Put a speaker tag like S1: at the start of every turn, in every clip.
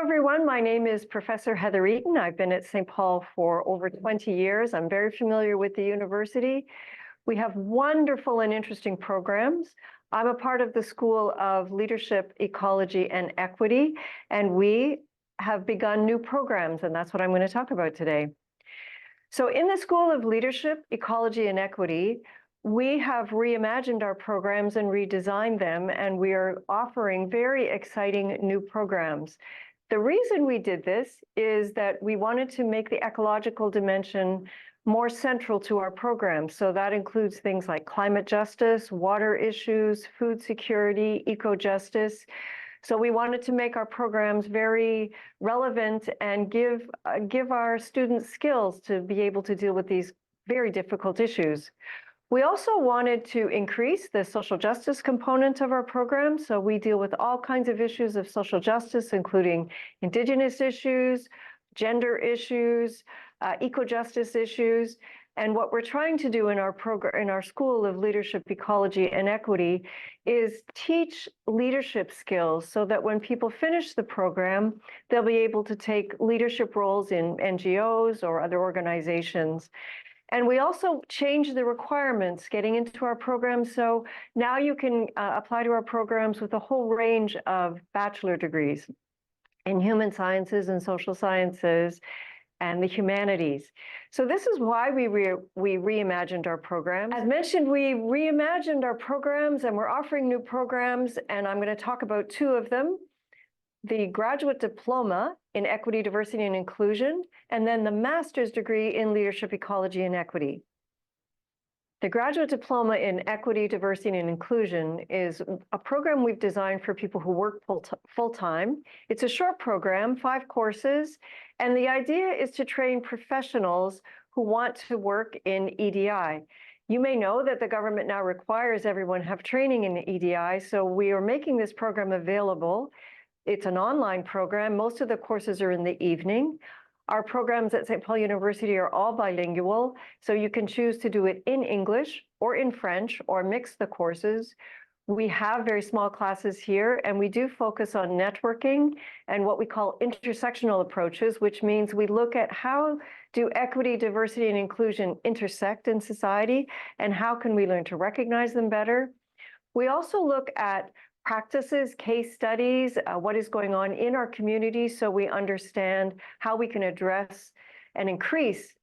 S1: everyone. My name is Professor Heather Eaton. I've been at St. Paul for over 20 years. I'm very familiar with the university. We have wonderful and interesting programs. I'm a part of the School of Leadership, Ecology, and Equity, and we have begun new programs, and that's what I'm going to talk about today. So in the School of Leadership, Ecology, and Equity, we have reimagined our programs and redesigned them, and we are offering very exciting new programs. The reason we did this is that we wanted to make the ecological dimension more central to our program. So that includes things like climate justice, water issues, food security, eco-justice. So we wanted to make our programs very relevant and give our students skills to be able to deal with these very difficult issues. We also wanted to increase the social justice component of our program. So we deal with all kinds of issues of social justice, including Indigenous issues, gender issues, eco-justice issues. And what we're trying to do in our program, in our School of Leadership, Ecology, and Equity is teach leadership skills so that when people finish the program, they'll be able to take leadership roles in NGOs or other organizations. And we also changed the requirements getting into our program. So now you can apply to our programs with a whole range of bachelor degrees in human sciences and social sciences and the humanities. So this is why we reimagined our programs. As mentioned, we reimagined our programs and we're offering new programs, and I'm going to talk about two of them. The graduate diploma in equity, diversity, and inclusion, and then the master's degree in leadership, ecology, and equity. The graduate diploma in equity, diversity, and inclusion is a program we've designed for people who work full-time. It's a short program, 5 courses, and the idea is to train professionals who want to work in EDI. You may know that the government now requires everyone have training in EDI, so we are making this program available. It's an online program. Most of the courses are in the evening. Our programs at St. Paul University are all bilingual, so you can choose to do it in English or in French or mix the courses. We have very small classes here, and we do focus on networking and what we call intersectional approaches, which means we look at how do equity, diversity, and inclusion intersect in society, and how can we learn to recognize them better. We also look at practices, case studies, what is going on in our community so we understand how we can address and increase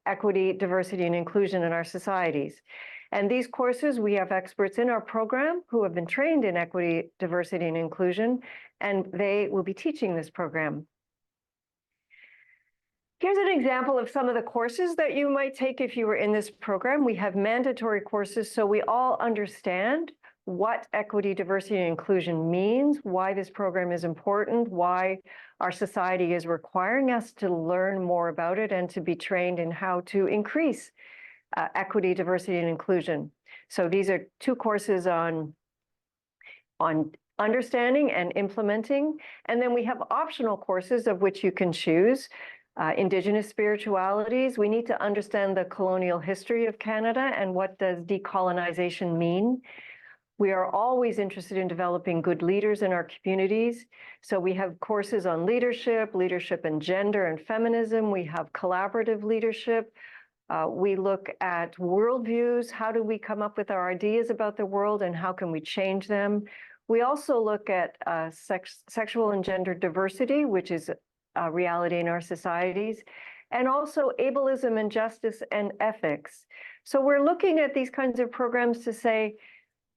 S1: equity, diversity, and inclusion in our societies. And these courses, we have experts in our program who have been trained in equity, diversity, and inclusion, and they will be teaching this program. Here's an example of some of the courses that you might take if you were in this program. We have mandatory courses so we all understand what equity, diversity, and inclusion means, why this program is important, why our society is requiring us to learn more about it and to be trained in how to increase equity, diversity, and inclusion. So these are 2 courses on understanding and implementing. And then we have optional courses of which you can choose. Indigenous spiritualities. We need to understand the colonial history of Canada and what does decolonization mean. We are always interested in developing good leaders in our communities. So we have courses on leadership, leadership and gender and feminism. We have collaborative leadership. We look at worldviews. How do we come up with our ideas about the world and how can we change them? We also look at sexual and gender diversity, which is a reality in our societies, and also ableism and justice and ethics. So we're looking at these kinds of programs to say,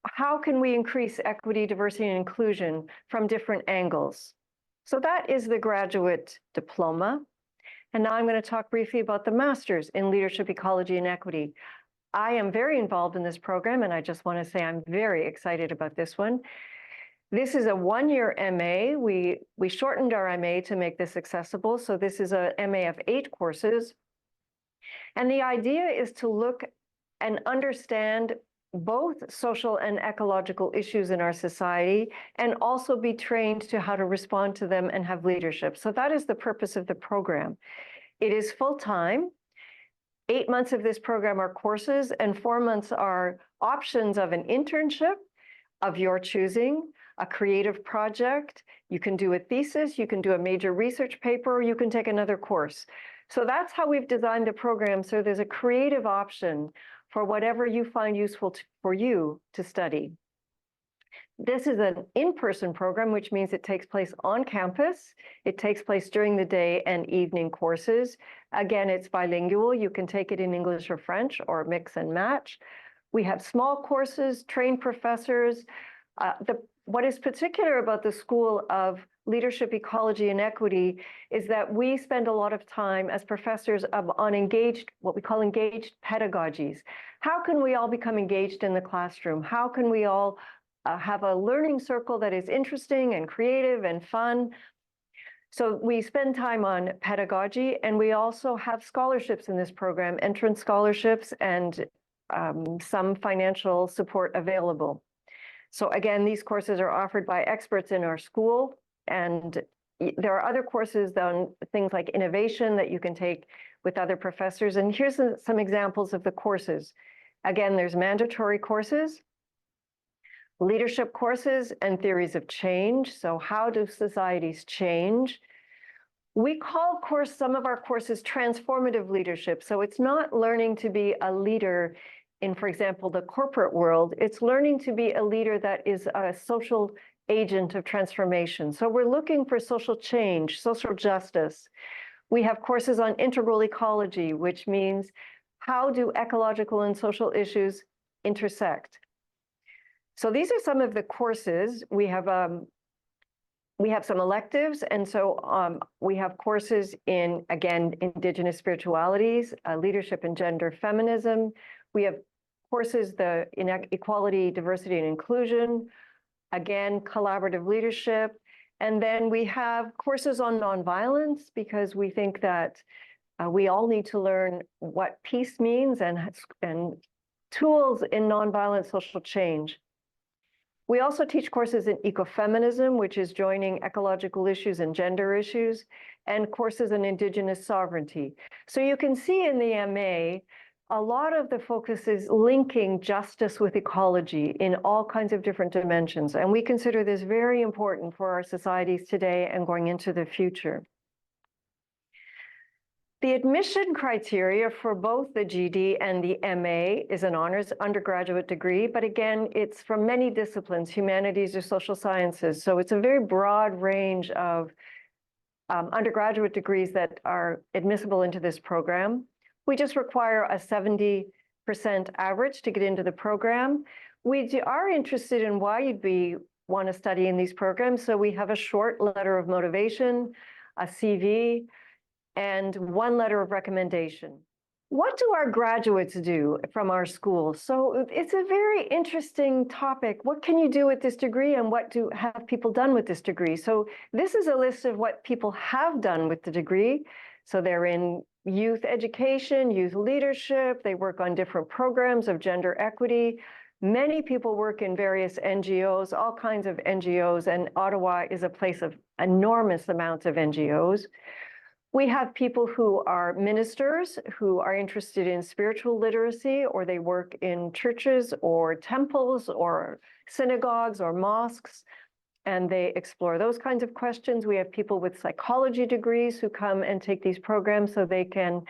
S1: how can we increase equity, diversity, and inclusion from different angles? So that is the graduate diploma. And now I'm going to talk briefly about the master's in leadership, ecology, and equity. I am very involved in this program, and I just want to say I'm very excited about this one. This is a 1-year MA. We shortened our MA to make this accessible. So this is a MA of 8 courses. And the idea is to look and understand both social and ecological issues in our society and also be trained to how to respond to them and have leadership. So that is the purpose of the program. It is full-time. 8 months of this program are courses and 4 months are options of an internship of your choosing, a creative project, you can do a thesis, you can do a major research paper, or you can take another course. So that's how we've designed the program. So there's a creative option for whatever you find useful for you to study. This is an in-person program, which means it takes place on campus. It takes place during the day and evening courses. Again, it's bilingual. You can take it in English or French or mix and match. We have small courses, trained professors. What is particular about the School of Leadership, Ecology, and Equity is that we spend a lot of time as professors on engaged, what we call engaged pedagogies. How can we all become engaged in the classroom? How can we all have a learning circle that is interesting and creative and fun? So we spend time on pedagogy, and we also have scholarships in this program, entrance scholarships, and some financial support available. So again, these courses are offered by experts in our school, and there are other courses on things like innovation that you can take with other professors. And here's some examples of the courses. Again, there's mandatory courses, leadership courses, and theories of change. So how do societies change? We call some of our courses transformative leadership. So it's not learning to be a leader in, for example, the corporate world. It's learning to be a leader that is a social agent of transformation. So we're looking for social change, social justice. We have courses on integral ecology, which means how do ecological and social issues intersect? So these are some of the courses. We have some electives, and so we have courses in, again, Indigenous spiritualities, leadership and gender feminism. We have courses in equality, diversity, and inclusion, again, collaborative leadership. And then we have courses on nonviolence, because we think that we all need to learn what peace means and tools in nonviolent social change. We also teach courses in ecofeminism, which is joining ecological issues and gender issues, and courses in Indigenous sovereignty. So you can see in the MA, a lot of the focus is linking justice with ecology in all kinds of different dimensions. And we consider this very important for our societies today and going into the future. The admission criteria for both the GD and the MA is an honors undergraduate degree, but again, it's from many disciplines, humanities or social sciences. So it's a very broad range of undergraduate degrees that are admissible into this program. We just require a 70% average to get into the program. We are interested in why you'd want to study in these programs. So we have a short letter of motivation, a CV, and one letter of recommendation. What do our graduates do from our school? So it's a very interesting topic. What can you do with this degree, and what have people done with this degree? So this is a list of what people have done with the degree. So they're in youth education, youth leadership. They work on different programs of gender equity. Many people work in various NGOs, all kinds of NGOs, and Ottawa is a place of enormous amounts of NGOs. We have people who are ministers who are interested in spiritual literacy, or they work in churches or temples or synagogues or mosques, and they explore those kinds of questions. We have people with psychology degrees who come and take these programs so they can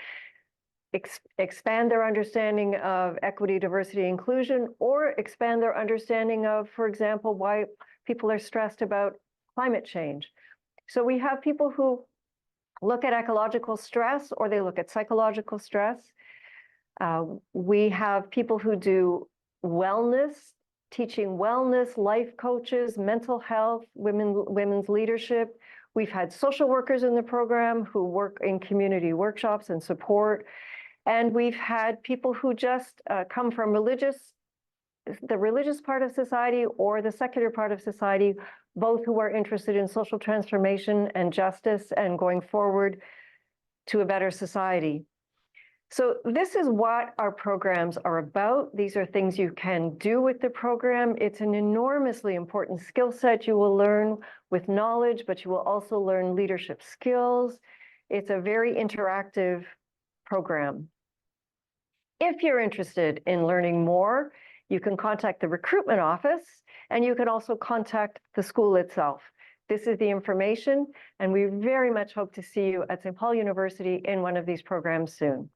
S1: expand their understanding of equity, diversity, inclusion, or expand their understanding of, for example, why people are stressed about climate change. So we have people who look at ecological stress, or they look at psychological stress. We have people who do wellness, teaching wellness, life coaches, mental health, women's leadership. We've had social workers in the program who work in community workshops and support. And we've had people who just come from the religious part of society or the secular part of society, both who are interested in social transformation and justice and going forward to a better society. So this is what our programs are about. These are things you can do with the program. It's an enormously important skill set you will learn with knowledge, but you will also learn leadership skills. It's a very interactive program. If you're interested in learning more, You can contact the recruitment office, and you can also contact the school itself. This is the information, and we very much hope to see you at St. Paul University in one of these programs soon.